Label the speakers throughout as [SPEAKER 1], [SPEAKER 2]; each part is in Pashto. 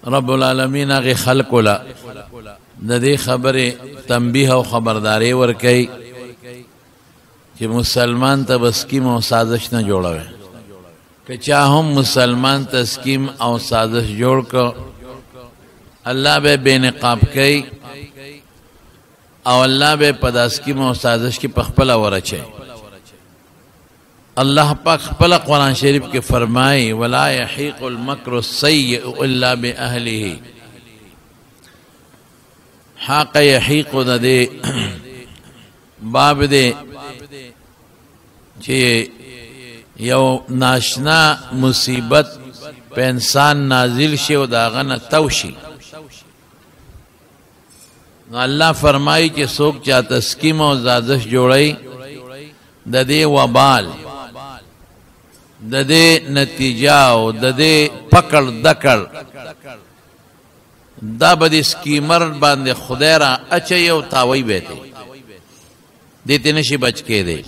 [SPEAKER 1] رب العالمین هغه خلق له د دې خبره تنبیه او خبرداري ورکړي چې مسلمان ته بس سکیم او سازش نه جوړوي که چا هم مسلمان ته سکیم او سازش جوړ کړ الله به بے نقاب کوي او الله به په داس سکیم او سازش کې په خپل ورچي الله پاک خپل قرآن شریف کې فرمایي ولا يحيق المكر السيء الا باهله حق يحيق د دې باب دې چې یو ناشنا مصیبت په انسان نازل شي او داغه نه توشي الله فرمایي چې څوک چا تسکیم او سازش جوړي د دې وبال د دې نتیجه او د دې پکړ دکړ دا به سکیمر باندې خدای را اچي او تاوي به دي دې نشي بچ کې دي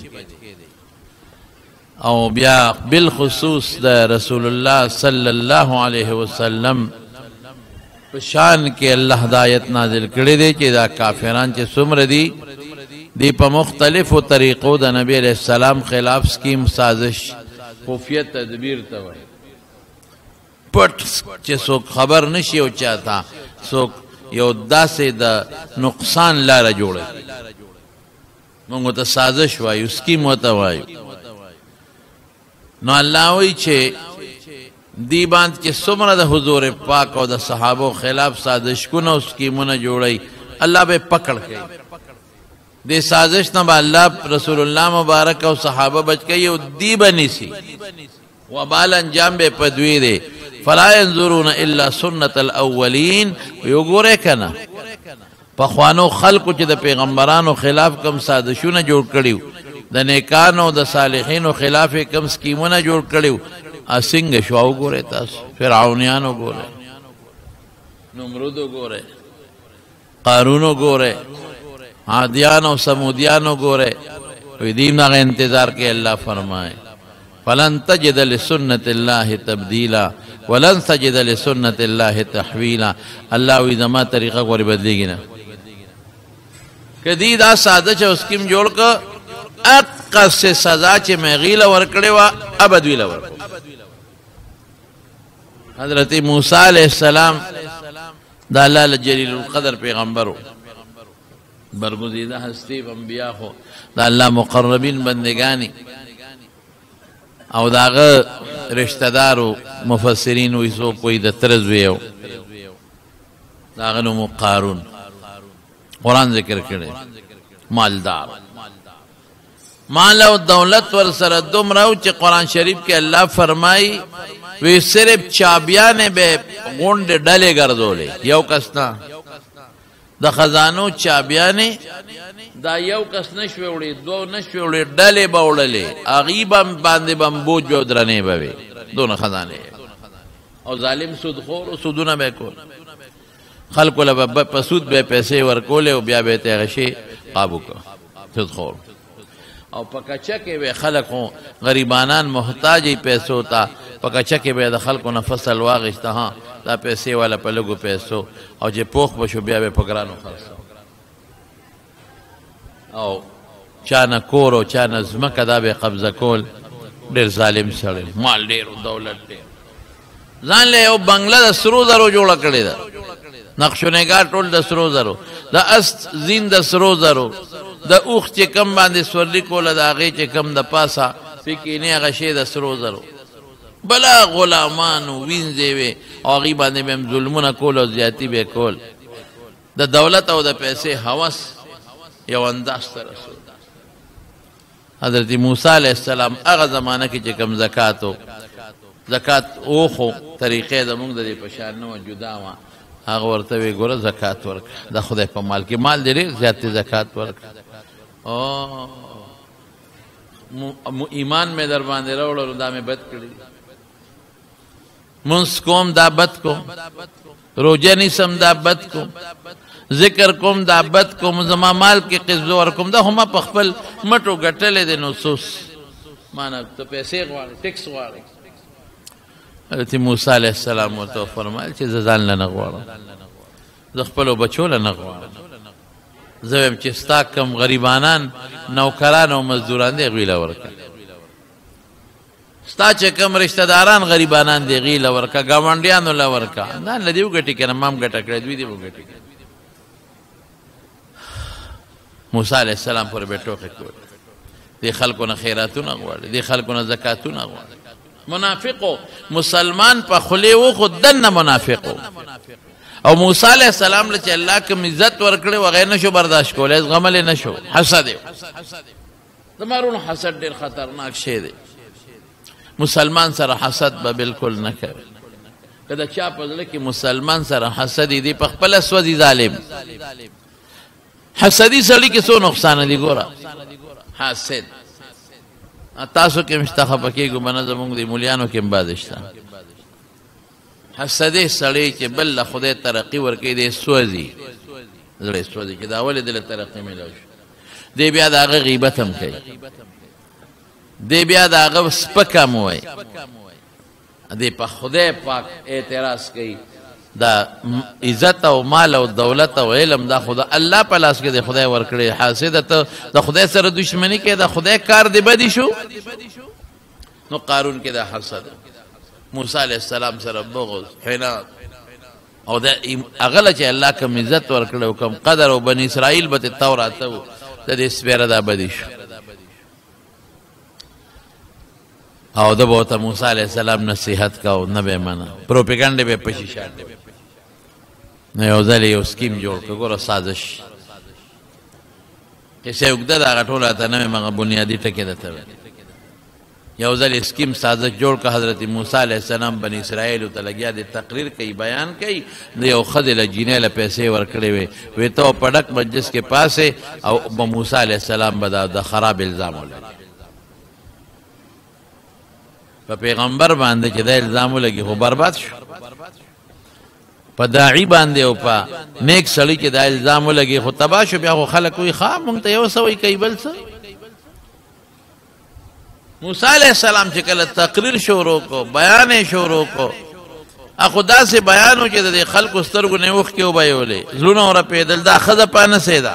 [SPEAKER 1] او بیا بالخصوص د رسول الله صلی الله علیه وسلم په شان کې الله هدایت نازل کړي دي چې دا کافران چې څومره دي دی په مختلفو طریقو د نبی علیہ السلام خلاف سکیم سازش خفیه تدبیر ته وایي پټ چې څوک خبر نشي او چاته څوک یو داسې د نقصان لاره جوړي موږ ته سازش وایو سکیم ورته وایو نو الله وایي چې دی باندې چې څومره د حضور پاک او د صحابو خلاف سازشونه او سکیمونه جوړي الله به پکړ کوي دې سازش نه به الله رسول الله مبارک او صحابه بچ کوي او دی بنسي وبال انجام به پدوی دی فلا ينظرون الا سنت الاولین وګوره کنه په خوانو خلقو چې د پیغمبرانو خلاف کم سازشونه جوړ کړیو د نیکانو د صالحینو خلاف کم سکیمونه جوړ کړیو اسنګ شو وګوره تاسو فرعونیان وګوره نمرود وګوره قارون وګوره عادیان و سمودیان وګوره وی دین هغه انتظار کې الله فرمائے فلن تجد لسنت الله تبدیلا ولن تجد لسنت الله تحویلا الله وی زما طریقه غوړي بدلیږي نه کدی دا ساده چې اسکیم جوړ ک اقص سے سزا چې مغیله ورکړې وا ابد ویل ور حضرت موسی علیہ السلام دا الله جلیل القدر پیغمبرو برگزیدہ ہستی انبیاء ہو دا اللہ مقربین بندگانی او داغه رشتہ دارو مفسرین وی سو کوئی د ترز ویو داغه نو قارون قرآن ذکر کړي مالدار مال او دولت ور سره دومره چې قرآن شریف کې الله فرمای وی صرف چابیانه به غونډ ډلې ګرځولې یو کسنا د خزانو چابیانه دا یو کس نشوي وړي دو نشوي وړي ډلې به وړلې اغیبم باندې بم بوج او درنې به وي دونه خزانه او ظالم سودخور او سودونه به کول خلق له په سود به پیسې ورکول او بیا به ته غشي قابو کو سودخور او پکچا کې به خلقو غریبانان محتاجي پیسو ته پکچا کې به د خلقو نه فصل واغشته ها دا پیسې والا په لګو پیسو او چې پوخ بشو بیا به پګرانو خرڅو او چانه کور او چانه زمکه دا به قبضه کول ډېر ظالم سړی مال ډېر او دولت ډېر ځان له یو بنگله د سرو زرو جوړه کړې ده نقش و نگار ټول د سرو زرو د است زین د سرو زرو د اوخ چې کم باندې سورلی کوله د هغې چې کم د پاسه فکینې هغه شی د سرو زرو بلا غلامانو وینځې وې او هغې باندې به هم ظلمونه کول او زیاتي به کول د دولت او د پیسې هوس یو انداز ته رسول حضرت موسی علیہ السلام هغه زمانه کې چې کم زکات و زکات اوخو طریقې زمونږ د دې په شان نه وه جدا وه هغه ورته وی ګوره زکات ورکړه د خدای په مال کې مال دې ډېر زیات زکات ورکړه ایمان مې در باندې راوړلو دا مې بد کړي منس کوم دا بد کوم روجه نیسم دا بد کوم ذکر کوم دا بد کوم زما مال کې قبضه ورکوم دا هم په خپل مټو ګټلې دي نو سوس مانه ته پیسې غواړې ټیکس غواړې حضرت موسی علیه السلام ورته فرمایل چې زه ځان له نه غواړم، زه خپلو بچو له نه غواړم، زه وایم چې ستا کوم غریبانان نوکران او مزدوران دی هغوی له ورکړه، ستا چې کوم رشته داران غریبانان دی هغوی له ورکړه، ګاونډیانو له ورکړه، ځان له دې وګټي که نه ما هم ګټه کړې دوی دې وګټي. موسی علیه السلام پورې به ټوکې کولې، دې خلکو نه خیراتونه غواړي، دې خلکو نه زکاتونه غواړي. منافقو مسلمان په خولې و خو دننه منافق و. او موسی علیه السلام له چې الله کوم عزت ورکړی و هغه یې نشو برداشت کولی، زغملی نشو، حسد یې د مارونو حسد ډېر خطرناک شی دی. مسلمان سره حسد به بالکل نه کوي. که د چا په زړه کې مسلمان سره حسد دی په خپله سوځي ظالم. حسدي سړي کې څو نقصانه دي ګوره. حاسد تاسو کې مشته خفه کېږو به نه زمونږ د مولیانو کې هم بعضې شته. حسدي سړی چې بل له خدای ترقي ورکوي دی سوځي، زړه یې سوځي چې دا ولې دله ترقي میلاو شو. دی بیا د هغه غیبت هم کوي، دی بیا د هغه سپک هم وایي، دی په خدای پاک اعتراض کوي. دا عزت او مال او دولت او علم دا خدا الله په لاس کې دی خدای ورکړی. حاسد ته د خدای سره دشمني کوي، د خدای کار دی بدی شو. نو قارون کې دا حسد، موسی علیه السلام سره بغض، حناد، او دا هغه له چې الله کوم عزت ورکړی او کوم قدر او بني اسرائیل به تورات و د دې سپېره دا بدی شو. او د به ورته موسی علیه السلام نصیحت کو، نه به یې منه، پروپیګنډې به یې پشي شاټې. نو یو ځل یو سکیم جوړ کړه، ګوره سازش کیسه اوږده ده، هغه ټوله ته نه ویم، هغه بنیادي ټکې درته ویل. یو ځل سکیم سازش جوړ کړه، حضرت موسی علیه السلام بني اسرائیلو ته لګیا دی تقریر کوي، بیان کوي. د یو ښځې له جینۍ له پیسې ورکړې وې، وی ته په ډک مجلس کې پاسې او به موسی علیه السلام به د خراب الزام ولګي په پیغمبر باندې چې دا الزام ولګي خو برباد شو. په داعي باندې او په نیک سړي کې دا الزام ولګي خو تباه شو. بیا خو خلک وایي ښه مونږ ته یو څه وایي کوي بل څه. موسی علیه السلام چې کله تقریر شروع کو، بیان یې شروع کو، خو داسې بیان و چې د دې خلکو سترګو نه اوښکې وبهیولې، زړونه ورپېدل. دا ښځه پانسېده،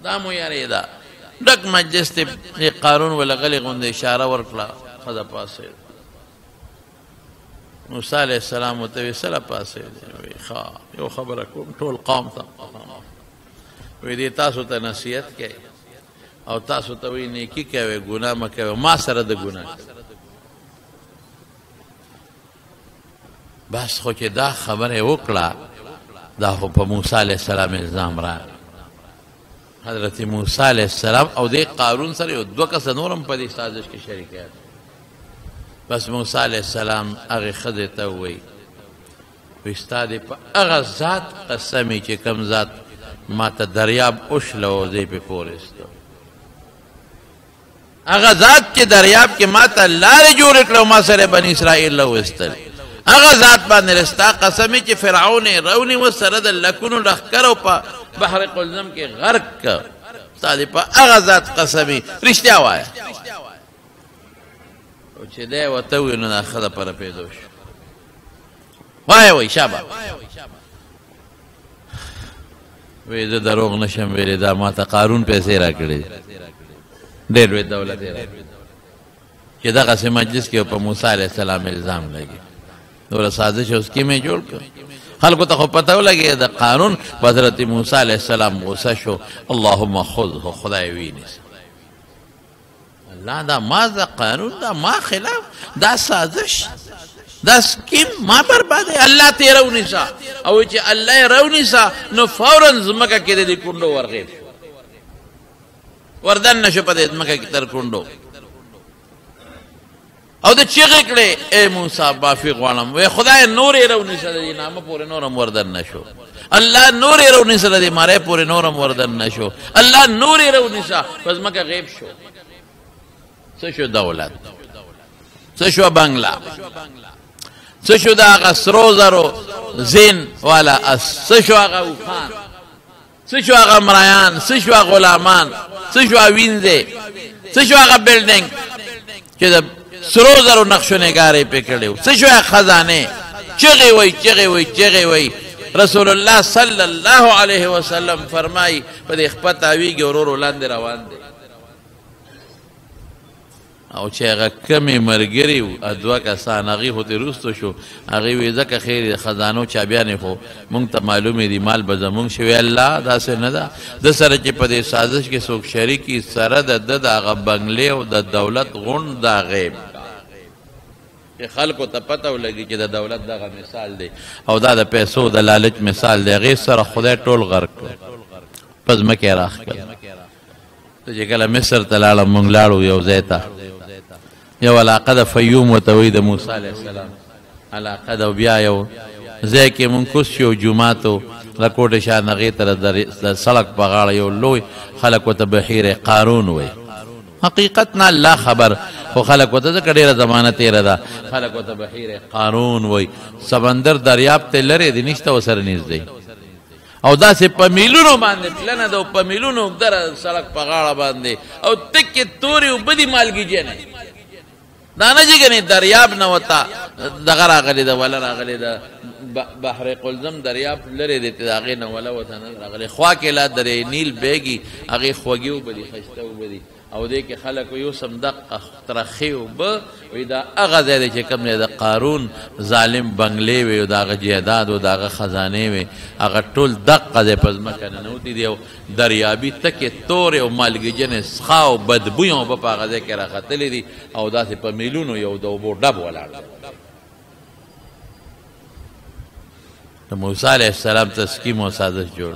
[SPEAKER 1] دا مو یارېده. ډک مجلس ته قارون ولې غلې غوندې اشاره ورکړه، ښځه پاسېده. موسی علیه السلام ورته ویې سله پاسېدې؟ وایي ښه یو خبره کوم ټول قوم ته، وایي دې تاسو ته نصیحت کوي او تاسو ته وایي نیکي کوئ ګناه مه کوئ، ما سره د ګناه کوئ. بس خو چې دا خبره یې وکړه، دا خو په موسی علیه السلام الزام راغی. حضرت موسی علیه السلام او دې قارون سره یو دوه کسه نور هم په دې سازش کې شریکان. بس موسی علیه السلام هغې ښځې ته ووایي وایي ستا دې په هغه ذات قسم چې کوم ذات ما ته دریاب اوښله او زه یې پې پورېسته، هغه ذات چې دریاب کې ما ته لارې جوړې کړه او ما سره بني اسرائیل راویستل، هغه ذات باندې ستا قسم چې فرعون یې راونیوه سره د لکونو لښکر او په بحر قلزم کې غرق کړه. ستا دې په هغه ذات قسم رښتیا وایه. او چې دی ورته ووایي نو دا ښځه په رپېدو شو. وایه وایي شابه وایي زه دروغ نشم ویلی، دا ما ته قارون پیسې را کړې، ډېر لوی دولت یې را کړی چې دغسې مجلس کې په موسی علیه السلام الزام لګي. دومره سازش او سکیم یې جوړ کړ. خلکو ته خو پته ولګېده د قانون په حضرت موسی علیه السلام غصه شو. اللهم خذه، خدای وینیسه. الله دا ما دا قانون دا ما خلاف، دا سازش، دا سکیم ما بربادوي. الله ته یې راونیسه او چې الله یې راونیسه نو فورا ځمکه کې د دې کونډو ورغېب شو، وردن شو په دې ځمکه کې تر کونډو. او د چیغې کړې ای موسی معافي غواړم، وی خدای نور یې راونیسه د دې نامه پورې نور هم وردن نه شو. الله نور یې راونیسه د دې ماری پورې نور هم وردن نه شو. الله نور یې راونیسه په ځمکه غیب شو. څه شو دولت، څه شو بنګله، څه شو د هغه سرو زرو زین والا اس، څه شو هغه اوښان، څه شو هغه مریان، څه شو غلامان، څه شو وینځې، څه شو هغه بلډینګ چې د سرو زرو نقش و نگارې پې کړې وو څه شوی خزانې چغې وی چغې وی چغې وی رسول الله صلی الله علیه وسلم فرمایي په دې خپه تاویږي ورور لاندې روان دی او چې هغه کمې ملګري وو دوه کسان هغې خو ترې وروسته شو هغې وایي ځکه خیر خزانو چابیانې خو مونږ ته معلومې دي مال به زمونږ شوی الله داسې نه ده ده سره چې په دې سازش کې څوک شریکي سره د ده د هغه بنګلې او د دولت غونډ دا غیب چې خلکو ته پته ولګي چې د دولت دغه مثال دی او دا د پیسو د لالچ مثال دی هغې سره خدای ټول غرق کړ په ځمکې یې راښکل ته چې کله مصر ته لاړم مونږ لاړو یو ځای ته یو علاقه د فیوم ورته وایي د موسی علیه السلام علاقه ده او بیا یو ځای کې مونږ کوز شو جومات و د کوټې شان هغې ته د سړک په غاړه یو لوی خلک ورته بحیر قارون وایي حقیقت نه الله خبر خو خلک ورته ځکه ډېره زمانه تېره ده خلک ورته بحیر قارون وایي سمندر دریاب ته لرې دی نشته ورسره نږدې او داسې په میلونو باندې پلنه ده او په میلونو اوږده سړک په غاړه باندې او تکې تورې اوبه دي مالګیجنې دا نه چې ګنې دریاب نه ورته دغه راغلی ده وله راغلی ده بحر قلزم دریاب لرې دی د هغې نه وله ورته نه راغلی خوا کې لا درې نیل بیږي هغې خوږې اوبه دي ښایسته اوبه دي او دې کې خلک وایي اوس هم دقه ترخې اوبه وایي دا هغه ځای دی چې کوم ځای د قارون ظالم بنګلې وې او د هغه جایداد او د هغه خزانې وې هغه ټول دقه ځای په ځمکه ننوتي دي او دریابي تکې تورې او مالګیجنې څښا او بدبویه اوبه په هغه ځای کې راختلې دي او داسې په میلونو یو د اوبو ډب ولاړ دی د موسی علیه السلام تسکیم او سازش جوړ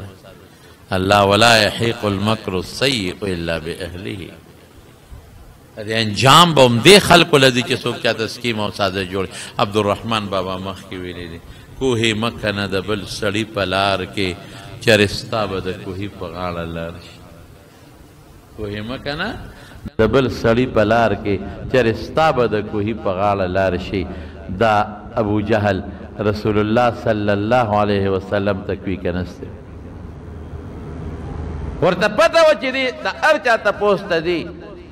[SPEAKER 1] الله ولا یحیق المکر السیء الا باهله د انجام به هم دې خلکو له دي چې څوک چاته سکیم او سازش جوړي عبدالرحمن بابا مخکې ویلی دي کوهې مکه نه د بل سړي په لار کې چېرې ستا به د کوهي په غاړه لار شي کوهې مکه نه د بل سړي په لار کې چېرې ستا به د کوهي په غاړه لار شي دا ابو جهل رسول الله صلی الله علیه وسلم تکوي که نسته ورته پته وه چې دی د هر چا تپوس ته دی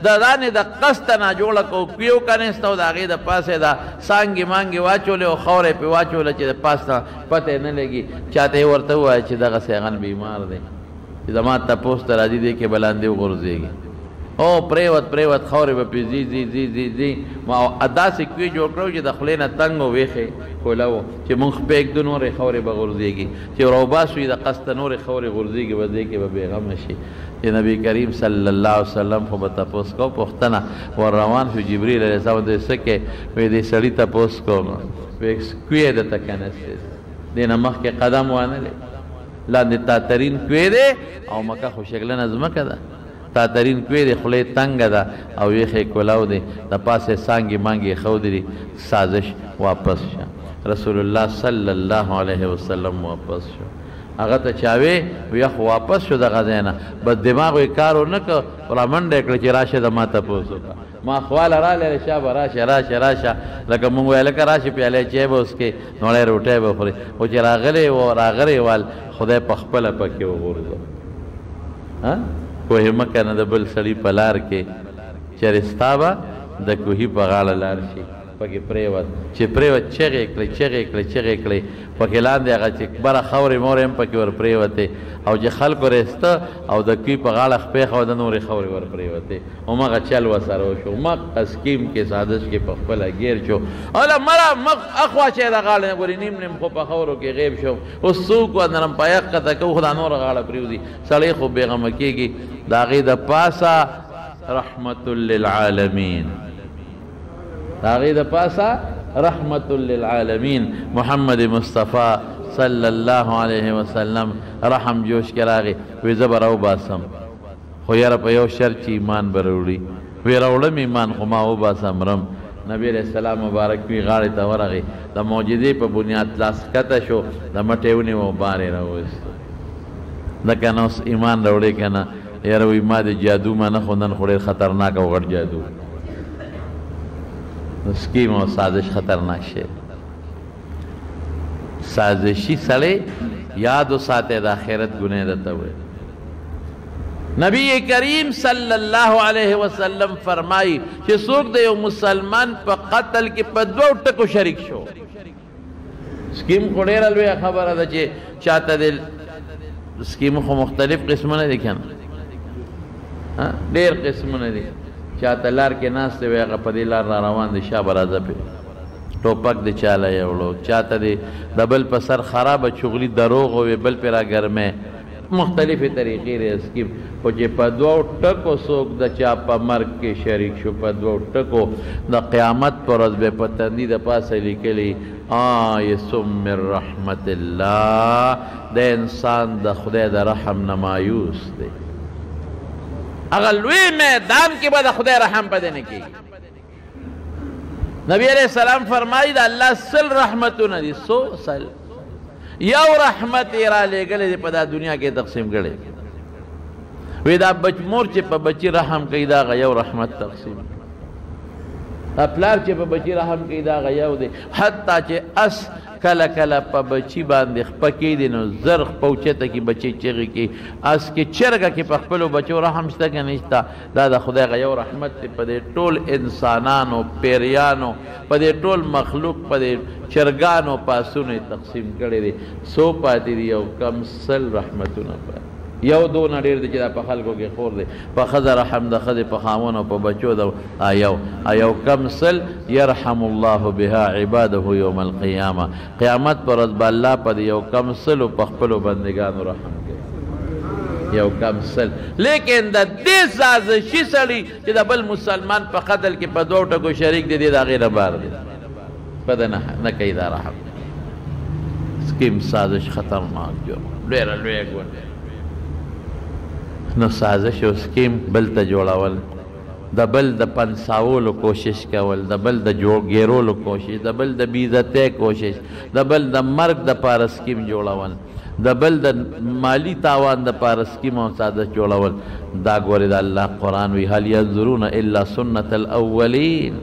[SPEAKER 1] د دانې د قسته نه جوړه کو کویو کنیسته او د هغې د پاسه دا سانګې مانګې واچولې او خاوره یې پرې واچوله چې د پاس نه پته یې نه لګي چاته یې ورته ووایه چې دغسې هغه بیمار دی چې زما تپوس ته راځي دی کې به لاندې وغورځېږي او پریوت خاورې به پرې ځي ما داسې کوی جوړ کړو چې د خولې نه تنګ او ویښې کوله و چې مونږ پرېږدو نورې خاورې به غورځېږي چې راوباسو یې د قسته نورې خاورې غورځېږي به دې کې به بېغمه شي چې نبي کریم صلی الله علیه وسلم خو به تپوس کو پوښتنه ور روان شو جبریل علیه السلام ته څه کې وایي دې سړي تپوس کوم وایي کوی یې درته که نستې دې نه مخکې قدم وانهلې لاندې تاترین کوی دی او مکه خو شکلنه ځمکه ده تاترین کوی دی خولې تنګه ده او یخې کولاو دی د پاسې سانګې مانګې ښودلي سازش واپس شه رسول الله صلی الله علیه وسلم واپس شو هغه ته چا وی یخ واپس شو دغه ځای نه بس دماغ یې کار ونه کړ را منډه یې کړه چې راشه د ما تپوس وکړه ما خواله رالی شابه راشه لکه مونږ ویل لکه راشه پیالې چای به وڅکې نوړی روټۍ به خورې خو چې راغلی وال خدای په خپله پکې وغورځو کوهې مکه نه د بل سړي په لار کې چېرې ستا به د کوهي په غاړه لار شي پکې پرېوت چې پرېوت چغې کړې پکې لاندې هغه چې بره خاورې مورې هم پکې ور پرېوتې او چې خلکو رېسته او د کوهي په غاړه خپې خوا د نورې خاورې ور پرېوتې همغه چل ورسره وشو مخ اسکیم کې سازش کې په خپله ګیر شو اوله مړه مخ اخوا چې د غاړې نه ګورې نیم خو په خاورو کې غیب شو اوس څوک و نرم پایق قطع کوو خو دا نوره غاړه پرېوځي سړی خو بېغمه کېږي د هغې د پاسه رحمت للعالمین د هغې د پاسه رحمت للعالمین محمد مصطفی صلی الله علیه وسلم رحم جوش کې راغی وی زه به راوباسم خو یاره په یو شرط چې ایمان به راوړي وی راوړم ایمان خو ما وباسم رم نبی علیہ السلام مبارک وی غاړې ته ورغی د معجزې په بنیاد لاس ښکته شو د مټې ونیو بار یې راوویست ده که نه اوس ایمان راوړې که نه یاره وی ما د جادو منه خو نن خو ډېر خطرناک او غټ جادو سکیم او سازش خطرناک شی سازشی سړی یاد وساتی د آخرت ګناه درته وویل نبی کریم صلی اللہ علیہ وسلم فرمائی کہ سوک دے یو مسلمان پا قتل کی پا دو ٹکو شریک شو سکیم کو دیر الوی خبر دا چے چاہتا دے سکیم کو مختلف قسمنے دیکھیں دیر قسمنے دیکھیں چاہتا لار کے ناس دے ویغا پا دی لار روان دے شاہ برازہ پہ ٹوپک دے چالا یولو چاہتا دے دبل پا سر خراب چغلی دروغ ہوئے بل پر اگر میں مختلف طریقے رہے اسکیم پوچھے پا دو ٹکو سوک دا چا پا مرگ کے شریک شو پا دو ٹکو دا قیامت پر از بے پتندی دا پاس لکلی آیسم من رحمت اللہ دا انسان دا خدا دا رحم نمایوس دے اگر لوی میدان کی با دا خدا رحم پا دینے کی نبی علیہ السلام فرمائی دا اللہ سل رحمتو ندی سو سل یو رحمت را لے گلے دے پدا دنیا کے تقسیم کرے وی دا بچ مور چے پا بچی رحم کئی دا غا یو رحمت تقسیم اپلار چے پا بچی رحم کئی دا غا یو دے حتی چے اس کلا کلا پا بچی باندے خپکی دے نو زرخ پوچے تا کی بچی چیغی کی اس کی چرگا کی پخپلو بچو رحم شتا کہ نشتا دا خدا غا یو رحمت تے پا دے ٹول انسانانو پیریانو پا دے ٹول مخلوق پا دے چرگانو پاسونو تقسیم کرے دے سو پاتی دی یو کم سل رحمتو نا پا یو دو نا دیر دے چی دا پا خلقو کے خور دے پا خضر رحم دا خضر پا خامونو پا بچو دا آیو کم سل یرحم اللہ بها عبادہو یوم القیامہ قیامت پر رضب اللہ پا دی یو کم سل و پخپلو بندگانو رحم کے یو کم سل لیکن دا دے سازشی سڑی چی دا بل مسلمان پا قتل کی پا دوٹا کو شریک دے دا غیر بار دے پا دا نکی دا رحم سکیم سازش خطرناک جو لیر الویگ ونڈے نو سازش و سکیم بل تا جوڑاول دا بل دا پنساولو کوشش کول دا بل دا گیرولو کوشش دا بل دا بیزتے کوشش دا بل دا مرگ دا پار سکیم جوڑاول دا بل دا مالی تاوان دا پار سکیم و سازش جوڑاول دا گوری دا اللہ قرآن وی حال ینظرون الا سنت الاولین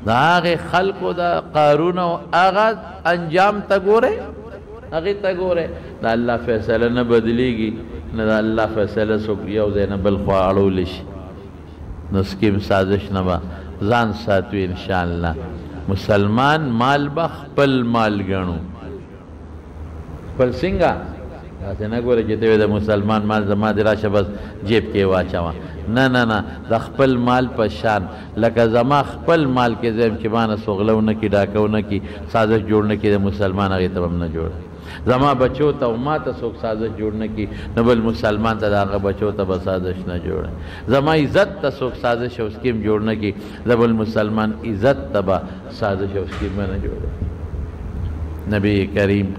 [SPEAKER 1] دا آغی خلق دا قارون و آغا انجام تا گورے آغی تا گورے دا اللہ فیصلہ نہ بدلی گی نہ دا اللہ فیصلہ سکریہ و زینب الخواڑو لش نسکیم سازش نبا زان ساتوی انشاءاللہ مسلمان مال بخ پل مال گنو پل سنگا ایسے نہ گورے جتے ہوئے دا مسلمان مال زمان دراشا بس جیب کے واچاوا نا دا خپل مال پشان لکا زمان خپل مال کے زیم چبانا سغلو نکی ڈاکو نکی سازش جوڑ نکی دا مسلمان آگے تب ہم نہ جوڑ زمان بچو تا ما تا سوک سازش جوڑ نکی نبل مسلمان تا دا بچو تا با سازش نہ جوڑ زمان عزت تا سوک سازش و سکیم جوڑ نکی نبل مسلمان عزت تا با سازش و سکیم نہ جوڑ نبی کریم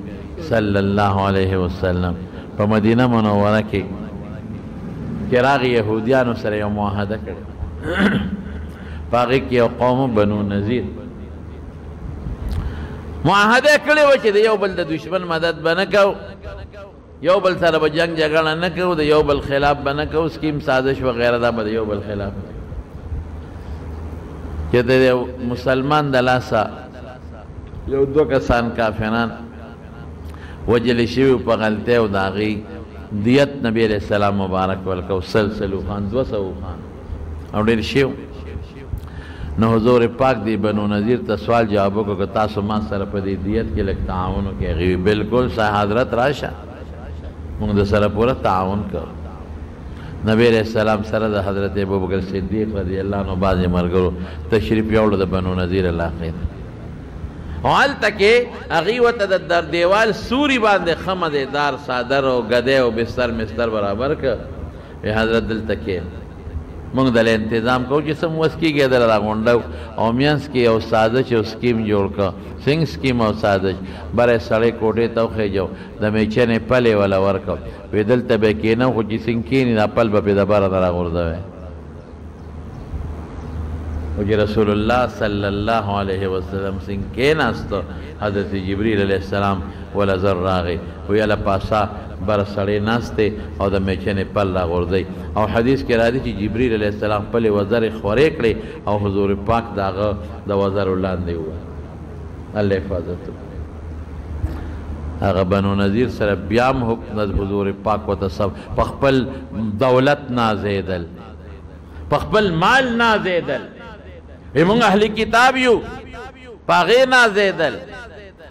[SPEAKER 1] صلی اللہ علیہ وسلم پا مدینہ منورہ کے چراغ یہودیانو سر یو معاہدہ کرے پاگی کی یو قوم بنو نذیر معاہدہ کرے وچے دے یو بل دا دشمن مدد بنکو یو بل سر با جنگ جگڑا نکو دے یو بل خلاف بنکو سکیم سازش وغیرہ دا با دے یو بل خلاف کہ دے مسلمان دلاسا یو دو کسان کافران وجل شیو پا غلطے و داغی دیت نبی علیہ السلام مبارک ولکو سلسلو خان 200 خان اور دیر شیو نو حضور پاک دی بنو نذیر تا سوال جوابو کو تاسو ما سر پا دی دیت کے لگ تعاونو کے غیوی بالکل سا حضرت راشا مونگ دا سر پورا تعاون کر نبی علیہ السلام سر دا حضرت ابو بکر صدیق رضی اللہ عنہ بازی مرگرو تشریف یوڑ دا بنو نذیر اللہ خیر حال تکے اغیوت در دیوال سوری باندے خمد دار سادر و گدے و بستر مستر برابر کر حضرت دل تکے منگ دل انتظام کو جسم وسکی گیا دل راگونڈو اومینس کی او سازش او سکیم جوڑ کا سنگ سکیم او سازش برے سڑے کوٹے توخے جو دمیچے پلے والا ورکو وی دل تبے کینو خو جسنگ کینی دا پل با پی دبارا دا راگوردو ہے وجہ رسول اللہ صلی اللہ علیہ وسلم سنگ کے ناستو حضرت جبریل علیہ السلام والا ذر راغی وی اللہ پاسا برسڑے ناستے او دا میچنے پل را غردی او حدیث کے رادی چی جبریل علیہ السلام پلے وزر خوریکڑے او حضور پاک دا وزر الاندے ہوا اللہ حفاظت هغه بنو نذیر سره بیا هم حکم د حضور پاک ورته سب په خپل دولت نازېدل، په خپل مال نازېدل، موږ اهل کتاب یو په هغې نازېدل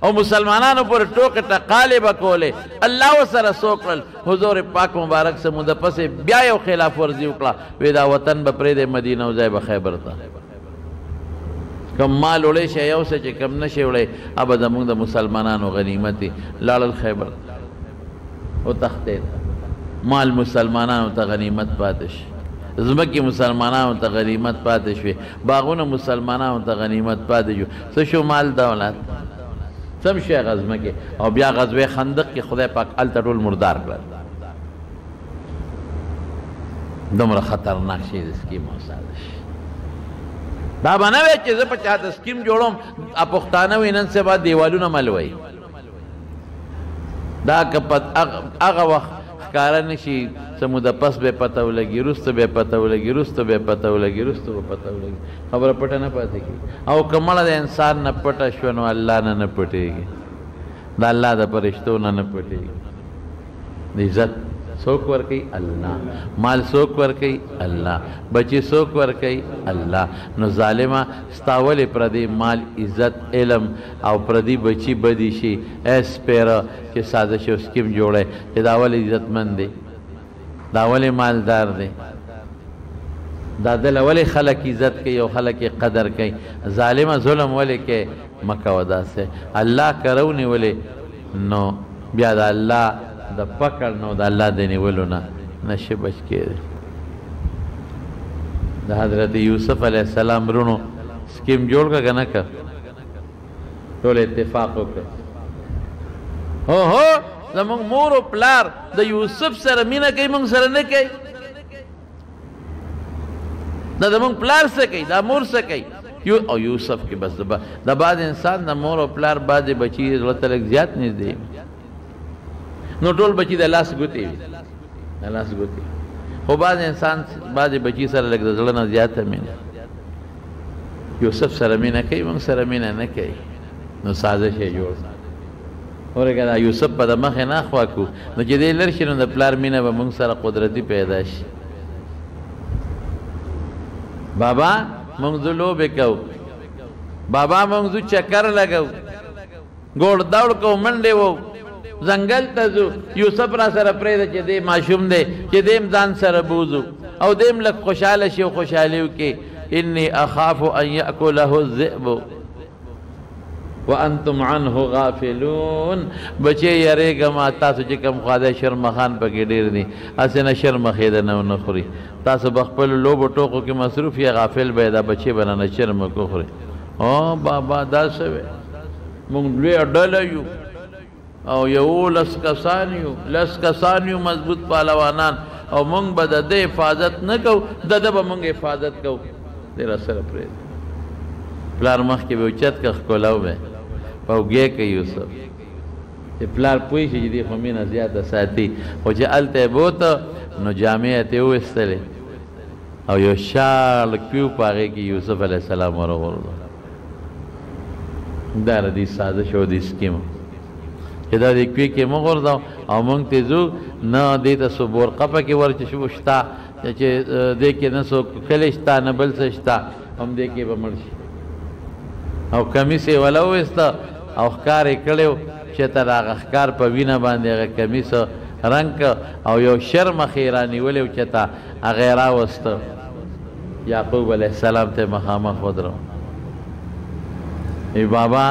[SPEAKER 1] او مسلمانانو پر ټوکې ټقالې به کولې. الله ورسره څه وکړل؟ حضور پاک مبارک څه موده پسې بیا یو خلاف ورزي وکړه، وی دا وطن به پرېږدی مدینه او ځای به خیبر ته. کم مال وړی شی یو څه چې کم نه شي وړی ابه زمونږ د مسلمانانو غنیمت دی. لاړل خیبر وتښتېد، مال مسلمانانو ته غنیمت پاتې شي، ځمکې مسلمانانو ته غنیمت پاتې شوې، باغونه مسلمانانو ته غنیمت پاتې شو. څه شو؟ مال دولت سم شي هغه ځمکې. او بیا غزوه خندق کې خدای پاک هلته ټول مردار کړل. دومره خطرناک شي د سکیم او سازش. دا به نه وی چې زه په چا د سکیم جوړوم، پښتانه وي نن سبا دیوالونه ملوي. دا که هغه وخت ښکاره نه شي څه موده پس به پته ولګي، وروسته به پته ولګي، وروسته به پته ولګي، وروسته به پته ولګي، خبره پټه نه پاتې کېږي. او که مړه د انسان نه پټه شوه نو الله نه پټېږي، د الله د فرشتو نه پټېږي. د عزت څوک ورکوي؟ الله. مال څوک ورکوي؟ الله. بچي څوک ورکوي؟ الله. نو ظالمه ستا ولې پردی مال، عزت، علم او پردی بچي بدي شي؟ ای سپیره چې سازش او سکیم جوړی چې دا ولې عزتمند دی، دا ولې مالدار دی، دا دله ولې خلک عزت کوي او خلک قدر کوي؟ ظالمه ظلم ولې کوي؟ مه کوه داسې. الله که رونیولې نو بیا د الله د پکړ نو د الله د نیولو نه نشي بچ کېدی. د حضرت یوسف علیه السلام رونو سکیم جوړ کړه که نه کړه؟ ټول اتفاق وکړه. هو زمونږ مور او پلار د یوسف سره مینه کوي، موږ سره نه کوي. دا زمونږ پلار څه کوي، دا مور څه کوي. او یوسف کې بس د بعض انسان د مور او پلار بعضې بچي زړه ته لږ زیات نږدې، نو ټول بچي د لاس ګوتې وي، د لاس ګوتې. خو بعض انسان بعضې بچي سره لږ د زړه نه زیاته مینه. یوسف سره مینه کوي، موږ سره مینه نه کوي، نو سازش یې جوړ. ورګه دا یوسف په د مخې نه اخوا کړو نو چې دی لر شي نو د پلار مینه به موږ سره قدرتي پیدا شي. بابا موږ ځو لوبې کوو، بابا موږ ځو چکر لګو، ګوړ دوړ کوو، منډې وو، زنګل ته ځو. یوسف را سره پرېږده چې دی ماشوم دی، چې دیم ځان سره بوځو او دیم لږ خوشحاله شي او خوشحالي وکړي. انی اخاف ان یأکله الذئب وانتم عنه غافلون. بچې یریږم تاسو چې کوم خواده شرمخان پکې ډېر دي، هسې نه شرمخېده نه ونه خوري. تاسو به خپلو لوبو ټوکو کې مصروف یې، غافل به یې دا بچې به نه شرمک وخوري. او بابا دا څه وی؟ موږ لویه ډله یو او 11 کسان یو، 10 کسان یو مضبوط پهلوانان، او موږ به د ده حفاظت نه کوو، د ده به موږ حفاظت کوو. دی را سره پرېږدي. پلار مخکې به اوچت که ښکلو به په اوږې کوي یوسف چې پلار پوه شي چې دی خو مینه زیاته ساتي. خو چې هلته یې بوته نو جامې یې ترې وویستلې او یو شال کیو په هغې کې یوسف علیه السلام ورغورځو. دا د دې سازش او د سکیم چې دا د کوې کې مه غورځو او موږ ترې ځو نه دې ته څو بورقه پکې ور شته چې دې کې نه څوک کلی شته نه بل څه شته، هم دې کې به مړ شي. او کمیس یې وله وویسته او ښکار یې کړی و چې ته د هغه ښکار په وینه باندې هغه کمیس رنګ که او یو شرمخ یې رانیولی و چې ته هغه یې راوسته. یعقوب علیه السلام ته مخامخ ودرو. ای بابا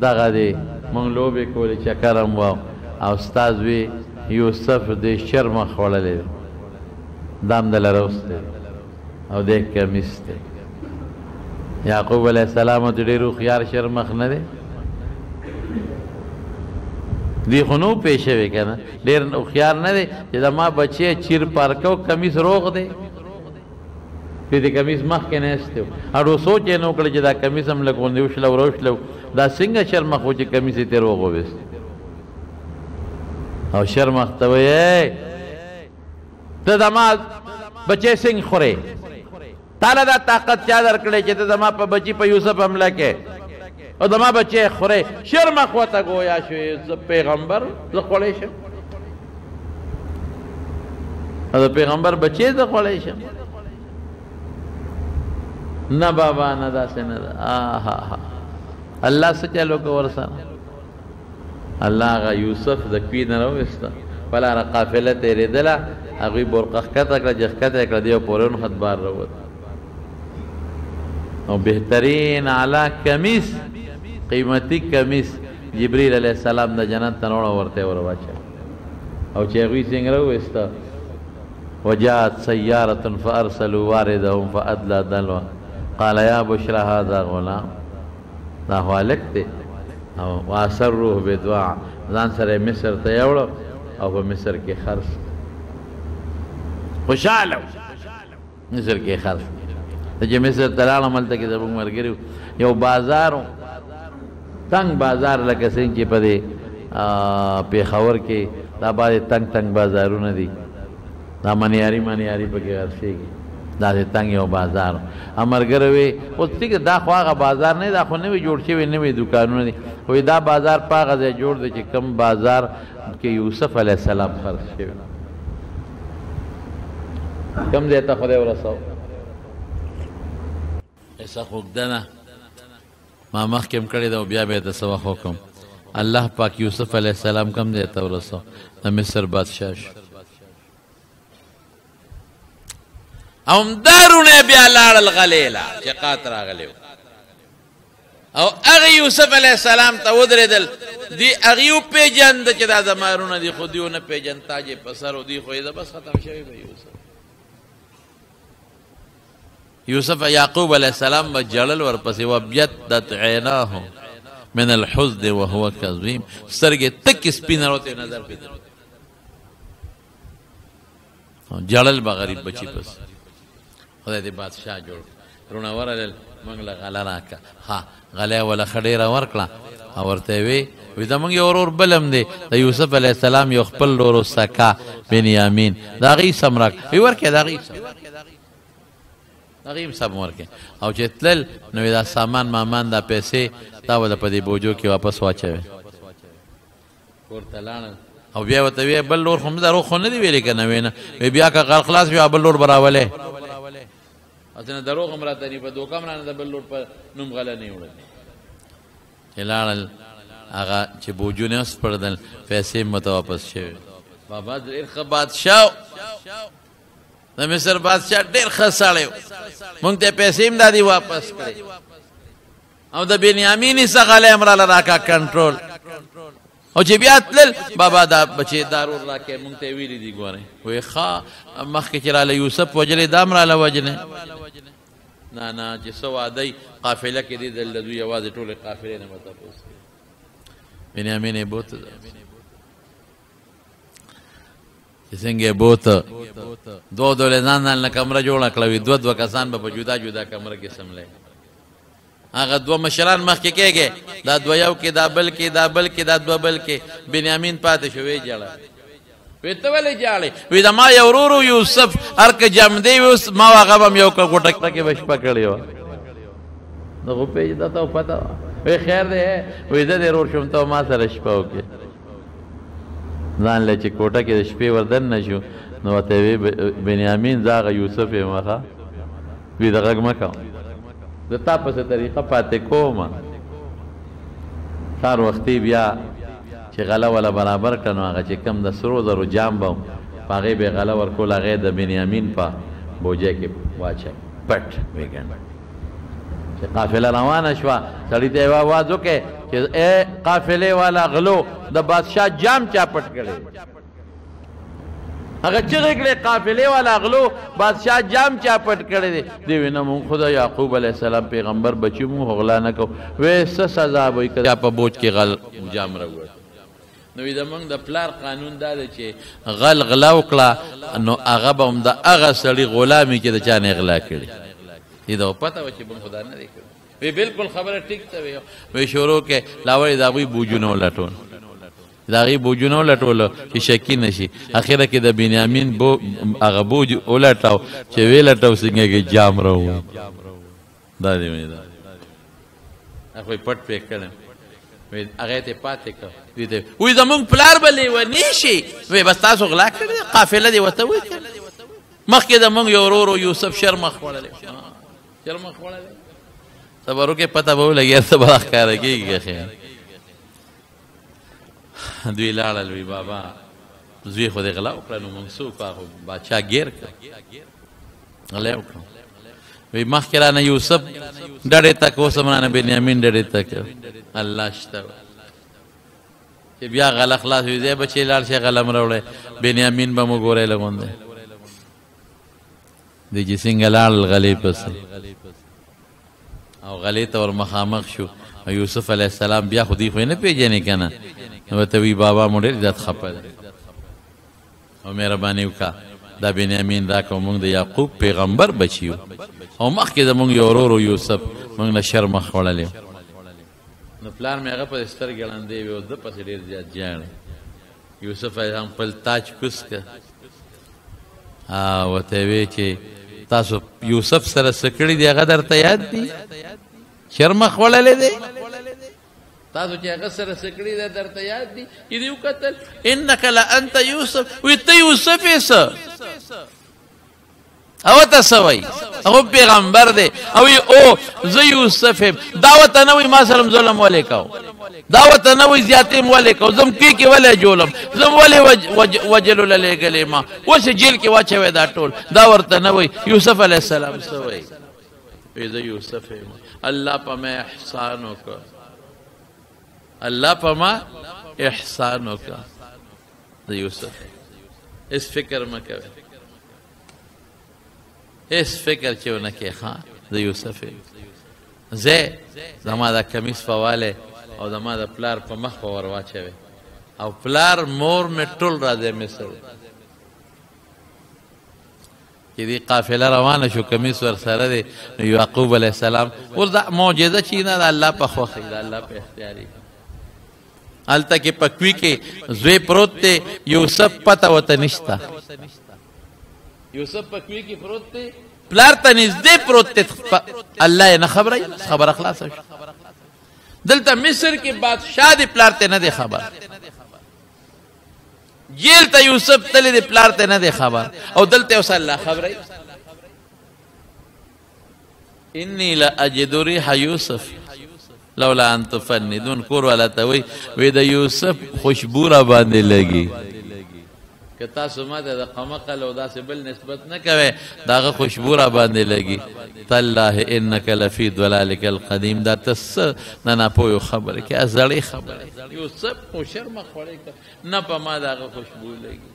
[SPEAKER 1] دغه دی موږ لوبې کولې، چکر هم و او استاد وی یوسف دې شرمخ خوړلی دی، دا هم دله راوستی او دې کمیس دی. یعقوب علیه السلام ته ډېر هوښیار شرمخ نه دی، دی خو نو پېښ شوی که نه، ډېر هوښیار نه دی چې زما بچی چیر پارکو کمیس روغ دی، د کمیس مخکې ناست و. اړو سوچ یې نه وکړه چې دا کمیس هم لږ غوندې وشلو روشلو، دا څنګه شرمخ و چې کمیس یې ترې روغ وویست. او شرمخ ته وایي ته زما بچی څنګه خورې؟ تاله دا طاقت چا درکړی چې ته زما په بچي په یوسف حمله کې؟ او د ما بچی خورې شرم خواته ګویا شوې زه پیغمبر زه خوړی شم او د پیغمبر بچی زه خوړی شم نه بابا نه داسې نه ده آها الله څه چلو که ورسره الله هغه یوسف د کوی نه راوویسته په لاره قافله تېرېدله هغوی برقه ښکته کړه چې ښکته یې کړه دی یو پورون خط بار راووت او بهترین اعلی کمیس قیمتي کمیس جبریل علیه السلام د جنت ته نوړه ورته ور واچوه او چې هغوی څنګه راوویسته وجاءت سیارة فارسلوا واردهم فادلى دلوه قال یا بشرى هذا غلام دا خو هلک دی او واسروه بدعا ځان سره یې مصر ته یوړو او په مصر کې خرڅ خوشحاله مصر کې خرڅ چې مصر ته لاړم هلته کې زموږ ملګري یو بازار و تنګ بازار لکه څنګه چې په دې پېښور کې دا باندې تنګ تنګ بازارونه دي دا منیاري پکې خرڅېږي داسې تنګ یو بازار ملګری وی اوس ټیک دا خو هغه بازار نه دا خو نوي جوړ شوي نوي دوکانونه دي وایي دا بازار په هغه ځای جوړ دی چې کوم بازار کې یوسف علیه السلام خرڅ شوي کوم ځای ته خدای ورسو قصه خو اوږده نه ما مخکې هم کړې ده او بیا به یې د څه وخت وکړم الله پاک یوسف علیه السلام کوم ځای ته ورسو د مصر بادشاه شو او همدارونه بیا لاړل غلیله چې قات راغلی او هغه یوسف علیه السلام ته ودرېدل دی هغې وپېژنده چې دا زمارونه دي خو دوی ونه پېژند تاج یې په سر و دوی خو یې ده بس ختم شوی به یوسف یعقوب علیه السلام به ژړل ورپسې وابیضت عیناه من الحزن وهو کظیم سترګې تکې سپینه روتې نظر پې ژړل به غریب بچي پس خدای دې بادشاه جوړ رونه ورلل موږ له غله راکړه ها غله یې وله ښه ډېره ورکړه او ورته یې وی زموږ یو ورور بل هم دی د یوسف علیه السلام یو خپل ورور سکا بنیامین د هغې سم راکړه وی ورکړې د هغې سم ورکړې او چې تلل نو دا سامان مامان دا پیسې دا به په دې بوجو کې واپس واچوې کور ته لاړل او بیا ورته وی بل لور خو دروغ خو نه دي ویلې که نه وی نه وی بیا که غل خلاص بیا بل لور به راولې اسنه دروغ هم راته نی په دوکه هم رانه د بل لور په نوم غله نه وړل چې لاړل هغه چې بوجونه یې وسپړدل پیسې هم ورته واپس شوې بابا ډېر ښه بادشاه د مصر بادشاه ډېر ښه سړی و مونږ ته پیسې هم دا دي واپس کړې او د بنیامین څه غلی هم راله راکړه کنټرول او چې بیا تلل بابا دا بچې دا رور راکړې مونږ ته یې ویلي دي ګورئ وایي ښه مخکې چې راله یوسف وجلې دا هم راله وجنې نه چې څه واده قافله کې دې دل د دوی یوازې ټولې قافلې نه به تپوس بنیامین یې بوته چې څنګه یې بوته دوه ډولې ځان ځان له کمره جوړه کړه وي دوه کسان به په جدا جدا کمره کې سملی هغه دوه مشران مخکې کېږي دا دوه یو کې دا بل کې دا بل کې دا دوه بل کې بنیامین پاتې شو ویې ژړه وی ته ولې ژاړې وی د ما یو ورور یوسف هر که جمدی وي اوس ما هغه به م یو کوټه کې به شپه کړې وه نو خو پېژنده ته پته وه وی خیر دی وی زه دې ورور شوم ته ما سره شپه وکړې ځان له چې کوټه کې د شپې ور دننه شو نو ورته وی بنیامین زه هغه یوسف یم ښه وی د غږ مه کوه زه تا پسې طریقه پاتې کومه سهار وختي بیا چې غله وله برابر کړه نو هغه چې کم د سرو زرو جام به په هغې به یې غله ورکول هغې د بنیامین په بوجۍ کې واچوي پټ ویګنډ چې قافله روانه شوه سړي ته یې آواز وکړی چې ای قافلې والا غلو د بادشاه جام چا پټ کړی هغه چغې کړې قافلې والا غلو بادشاه جام چا پټ کړی دی دی وی نه مونږ خو د یعقوب علیه السلام پیغمبر بچي مونږ خو غلا نه کوو وی څه سزا به وي که په بوج کې غل جام راوړ نو وی زمونږ د پلار قانون دا دی چې غلا وکړه نو هغه به هم د هغه سړي غلامي چې د چا نه غلا کړي دې ته پته وه چې مونږ خو دا نه دی کړی وی بلکل خبره ټیک ته وی شروع کې لا ولې د هغوی بوجونه ولټول د هغې بوجونه ولټولو چې شکي نه شي اخره کې د بنیامین هغه بوج ولټاو چې ویې لټاو څنګه کې جام راووت دا دې خو یې پټ پرې کړم هغه ته پاتې کړ وی زمونږ پلار به لیونی شي وی بس تاسو غلا کړې قافله دې ورته وکړه مخکې زمونږ یو ورور یوسف شرمخ خوړلی شرمخ خوړلی صبر وکړې پته به ولګي څه به ښکاره کېږي خیر دوی لاړل وی بابا زوی خو دې غلا وکړه نو موږ څه وکړو خو بادشاه ګیر کړ غلا وکړو وی مخکې رانه یوسف ډډې تک اوس هم رانه بنیامین ډډې تک الله شته چې بیا غله خلاص وي دی بچې لاړ شي غله م راوړی بنیامین به مو ګوری لغوندی دی چې څنګه لاړل غلې پسې او غلې ته ور مخامخ شو یوسف علیه السلام بیا خو دوی خو یې نه پېژنې که نه نو ورته وی بابا مو ډېر زیات خفه دی او مهرباني وکړه دا بنیامین راکړه موږ د یعقوب پیغمبر بچي یو او مخکې زموږ یو ورور یوسف موږ نه شر مخ خوړلی نو پلار مې هغه په سترګې ړندې وې او ده پسې ډېر زیات جاړه یوسف علیه السلام خپل تاج کوز که ورته یې وې چې تاسو یوسف سره څه کړي دي هغه درته یاد دي شر مخ خوړلی دی تاسو چې هغه سره څه کړي دی درته یاد دي چې دې وکتل انک لانت یوسف وی ته یوسف یې څه او ته څه وایي هغه پیغمبر دی او او زه یوسف یم دا ورته نه وایي ما سره ظلم ولې کو دا ورته نه وایي زیاتې م ولې کو زه م کې ولې جوړم زه م ولې وجلو له لېږلې ما اوس یې جیل کې واچوی دا ټول دا ورته نه وایي یوسف علیه السلام څه وایي وی زه یوسف یم الله په ما احسان وکړ الله په ما احسان وکړه د یوسف هېڅ فکر مه کوئ هېڅ فکر چې ونه کې ښه د یوسف زه زما دا کمیس په والی او زما د پلار په مخ په ور واچوې او پلار مور مې ټول راځي مصر چې دې قافله روانه شو کمیس ور سره دی نو یعقوب علیه السلام اوس دا معجزه چې نه د الله په خوښۍ د الله په اختیاري هلته کې پکوي کې زوی پروت دی یوسف پته ورته نشته یوسف پکوي کې پروت دی پلار ته نږدې پروت دی الله یې نه خبروي خبره خلاصه شو دلته مصر کې بادشاه دی پلار ته نه دی خبر جیل ته یوسف تللی دی پلار ته نه دی خبر او دلته اوس الله خبروي انی لاجد ریح یوسف لولا ان تفندون کور والا ته وی د یوسف خوشبو را باندې لګي که تاسو ما ته د قمقل او داسې بل نسبت نه کوئ د هغه خوشبو را باندې لګي تالله انک لفی ضلالک القدیم دا ته څه نه ناپوهو خبرې کې زړې خبرې یوسف خو شرمه خوړی نه په ما د هغه خوشبو لګي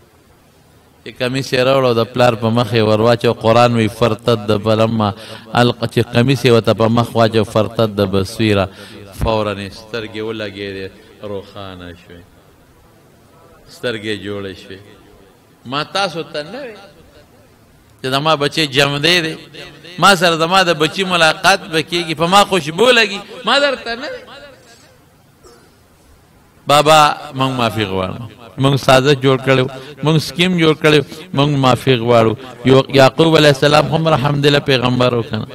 [SPEAKER 1] چې کمیس یې راوړ او د پلار په مخ یې ور واچو قرآن وی فرتد فلما القه چې کمیس یې ورته په مخ واچو فرتد بصیره فورا یې سترګې ولګېدې روښانه شوې سترګې جوړې شوې ما تاسو ته نه وې چې زما بچی جمدی دی ما سره زما د بچي ملاقات به کېږي په ما خوشبو لګي ما درته نه بابا موږ معافي غواړو موږ سازش جوړ کړو موږ سکیم جوړ کړو موږ معافي غواړو یعقوب علیه السلام هم الحمدلله پیغمبر وکنه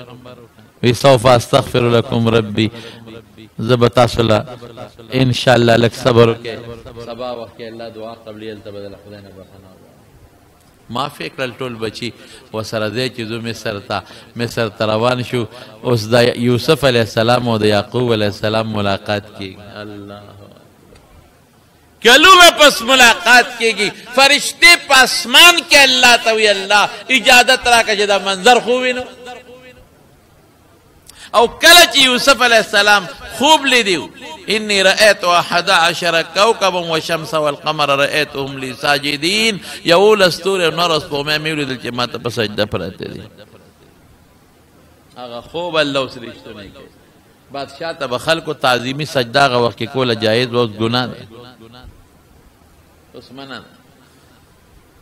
[SPEAKER 1] وی سوف استغفر لكم ربي زه به تاسو له انشاءالله لږ صبر وکړئ سبا وخت کې الله دعا قبلي هلته به د خدای نه بخښنه معافي کړل ټول بچي ورسره دی چې زه مصر ته روان شو اوس د یوسف علیه السلام او د یعقوب علیه السلام ملاقات کېږي الله کلونه پس ملاقات کېږي فرشتې په اسمان کې الله ته وی الله اجازت راکړه چې دا منظر خو وینو او کله چې یوسف علیه السلام خوب لیدیو انی رأیت 11 کوكبا والشمس والقمر رأیتهم لی ساجدین یولس ستوري او نور سپوږمۍ مې ولیدل چې ما ته په سجده پراته دي هغه خوب الله اوس رښتونی کوي بادشاه ته به خلکو تعظیمي سجده هغه وخت کې کوله جایز و اوس ګناه ده اوس منع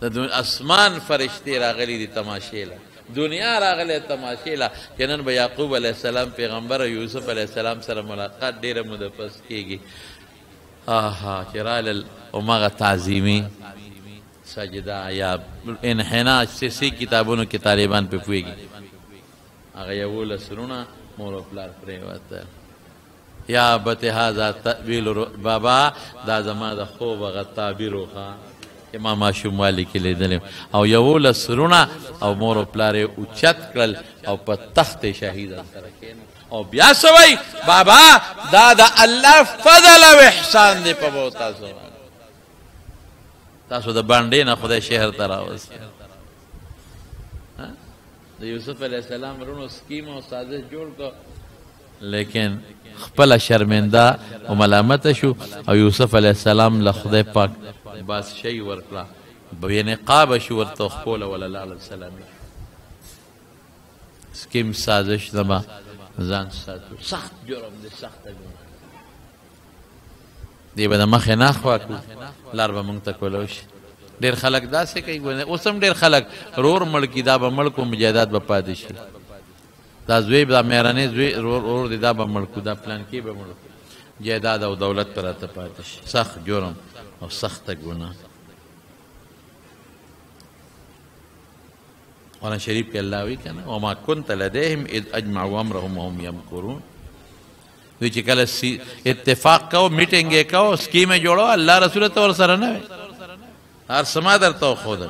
[SPEAKER 1] ده د اسمان فرشتې راغلي دي تماشې له دنیا راغلی تماشې له چې نن به یعقوب علیه السلام پیغمبر او یوسف علیه السلام سره ملاقات ډېره موده پس کېږي چې رالل هماغه تعظیمي سجده یا انحنا سی کتابونو کې طالبان پې پوهېږي هغه 11 رونه مور او پلار پرېوتل یا ابت هذا تأویل بابا دا زما د خوب هغه تعبیر وښه چې ما ماشوم والي کې لیدلی او 11 رونه او مور و پلار یې اوچت کړل او په تخت شهیدان سره کېنه او بیا څه وایي بابا دا د الله فضل او احسان دی په مو تاسو د باندې نه خدای شهر ته راوست د یوسف علیه السلام رونو سکیم او سازش جوړ کړ لیکن خپله شرمنده او ملامته شو او یوسف علیه السلام له خدای پاک بادشاهي ورکړه بېنقابه شو ورته خپله وله لاړل سلامي سکیم سازش زما ځان ساتو سخت جرم دی سخته ګناه دی به د مخې نه خوا کړو لار به مونږ ته کولو شي ډېر خلک داسې کوي اوس هم ډېر خلک رور مړ کي دا به مړ کړو جایداد به پاتې شي دا زوی دا مهرنی زوی رور دی دا به مړ کړو دا پلان کې به مړ کړو جایداد او دولت به راته پاتې شي سخت جرم او سخته ګناه قرآن شریف کې الله وی کنه وما كنت لديهم اذ اجمعوا امرهم وهم يمكرون دوی چې کله اتفاق کو میټینګ یې کو سکیم یې جوړو الله رسول ته ور سره نه وي هر سما درته خود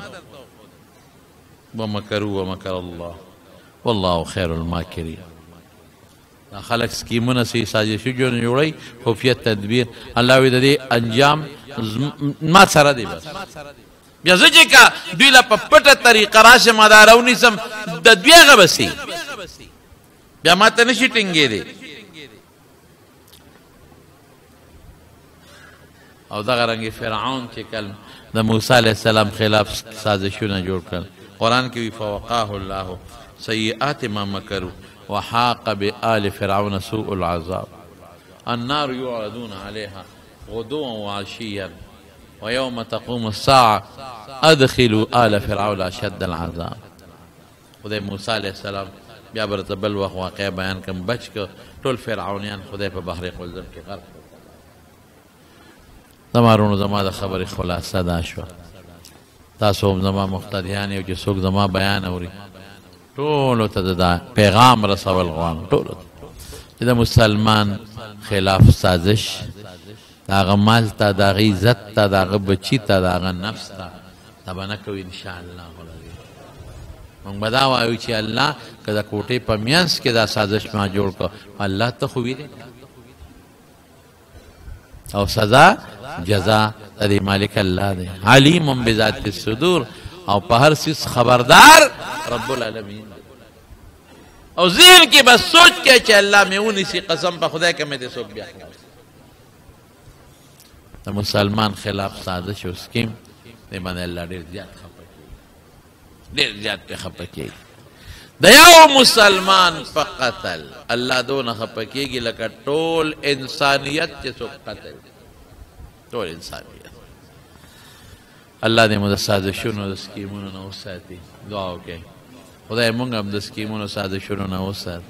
[SPEAKER 1] ومكروا ومكر الله والله خير الماكرين دا خلق سکیمونه سي سازشونه جوړي خفیه تدبیر الله وی د دې انجام ما سره دی بس بیا زه چې کا دوی له په پټه طریقه راشم دا راونیسم د دوی هغه بسي بیا ما ته نشي ټینګېدی او دغه رنګې فرعون چې کله د موسی علیه السلام خلاف سازشونه جوړ کړل قرآن کې وی فوقاه الله سیئات ما مکروا وحاق بآل فرعون سوء العذاب النار يعرضون عليها غدوا وعشيا ويوم تقوم الساعة ادخلوا آل فرعون اشد العذاب خدای موسی علیه السلام بیا برته بل وخت واقع بیان کم بچ که ټول فرعونیان خدای په بحر قلزم کې غرق زما رونو زما د خبرې خلاصه دا شوه تاسو هم زما مقتدیان یو چې څوک زما بیان اوري ټولو ته دا پیغام رسول غواړم ټولو ته چې د مسلمان خلاف سازش د هغه مال ته د هغه عزت ته د هغه بچي ته د هغه نفس ته دا به نه کوي انشاءالله مونږ به دا وایو چې الله که د کوټې په منځ کې دا سازش ما جوړ کړ الله ته خو ویلې او سزا جزا د دې مالک الله دی علیم بذات الصدور او په هر څیز خبردار رب العالمین او ذهن کې بس سوچ کې چې الله مې ونیسي قسم په خدای که مې دې څوک بیا د مسلمان خلاف سازش او سکیم دې باندې الله ډېر زیات خفه کېږي ډېر زیات پرې خفه کېږي د یو مسلمان په قتل الله دونه خفه کېږي لکه ټول انسانیت چې څوک قتل ټول انسانیت الله دې مو د سازشونو د سکیمونو نه وساتي دعا وکړئ خدای مونږ هم د سکیمونو سازشونو نه وسات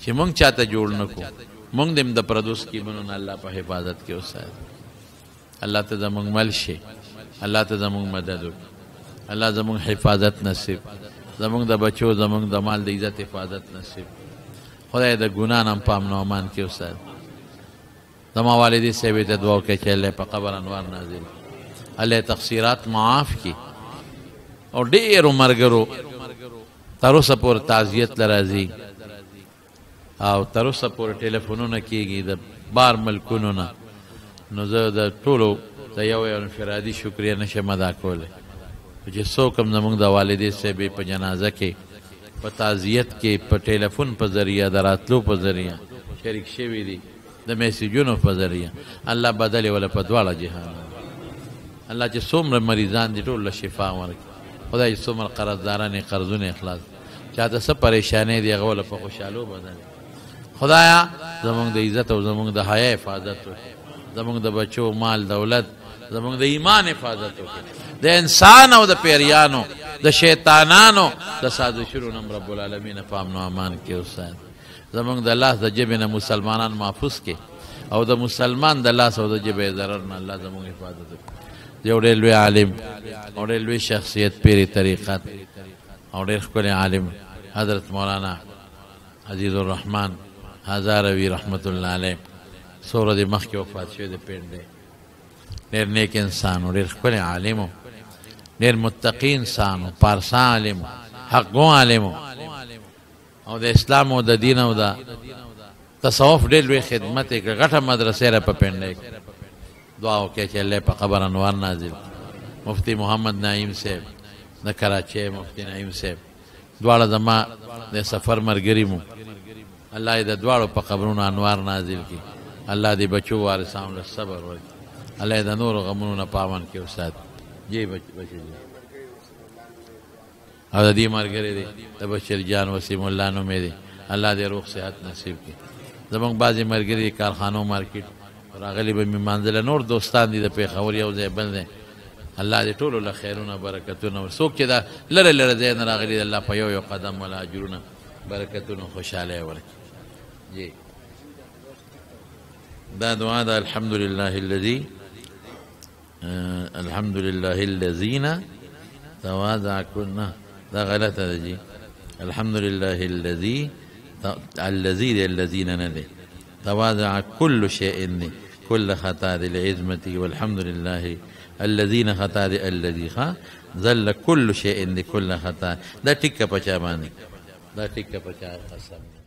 [SPEAKER 1] چې مونږ چاته جوړ نه کړو مونږ دې هم د پردو سکیمونو نه الله په حفاظت کې وسات الله ته زمونږ مل شي الله ته زمونږ مدد وکړي الله زمونږ حفاظت نصیب زمونږ د بچو زمونږ د مال د عزت حفاظت نصیب خدای د ګناه نه په امن او امان کې وسات زما والدې صاحبې ته دعا وکړئ چې الله په قبر انوار نازل الله تقصیرات معاف کړي او ډېرو ملګرو تر اوسه پورې تعزیت له راځي او تر اوسه پورې ټلیفونونه کېږي د بار ملکونو نه نو زه د ټولو د یو انفرادي شکریه نشم ادا کولی چې څوک هم زموږ د والدې صاحبې په جنازه کې په تعزیت کې په ټلیفون په ذریعه د راتلو په ذریعه شریک شوي دي د میسیجونو په ذریعه الله بدلې وله په دواړه جهان الله چې څومره مریضان دي ټول له شفا ورکړي خدای چې څومره قرضداران یې قرضونه اخلاص چاته څه پریشانۍ دي هغه وله په خوشحالو بدل خدایا زمونږ د عزت او زمونږ د حیا حفاظت وکړي زمونږ د بچو مال دولت زمونږ د ایمان حفاظت وکړي د انسان او د پیریانو د شیطانانو د سازشونو نه رب العالمین په امن او امان کې وساتي زمونږ د لاس د جبې نه مسلمانان محفوظ کړي او د مسلمان د لاس او د جبې ضرر نه الله زمونږ حفاظت وکړي یو ډېر لوی عالم او ډېر لوی شخصیت پیری طریقت او ډېر ښکلی عالم حضرت مولانا عزیز الرحمن هزاروي رحمت الله علیه سوره د مخکې وفات شوی د پیډ دی ډېر نیک انسان و ډېر ښکلی عالم و ډېر متقي انسان و پارسا عالم و حقو عالم و او د اسلام او د دین او د تصوف ډېر لوی خدمت یې کړه غټه مدرسې را په پنډۍ کې دعا وکړه چې الله په قبر انوار نازل مفتی محمد نعیم صاحب د کراچۍ مفتی نعیم صاحب دواړه زما د سفر ملګري مو الله یې د دواړو په قبرونو انوار نازل کړي الله دې بچو وارثانو له صبر ورکړي الله یې د نورو غمونو نه په امن کې وساتي جی بچي او د دې ملګری دی د بشیر جان وسیم الله نومې دی الله دې روغ صحت نصیب کړي زمونږ بعضې ملګري د کارخانو مارکیټ راغلي به مې مانځله نور دوستان دي د پېښور یو ځای بل دی الله دې ټولو له خیرونه برکتونه څوک چې دا لرې لرې ځای نه راغلي د الله په یو یو قدم ولا اجرونه برکتونه خوشحالی ورکړي جی دا دعا ده الحمد لله الذين تواضع كنا دا غلطه ده جی الحمد لله الذين ندي تواضع كل شيء كل خطا لعظمته والحمد لله الذين خطا الذي ذل كل شيء كل خطا دا ټیکه پچا باندې دا ټیکه پچا قسم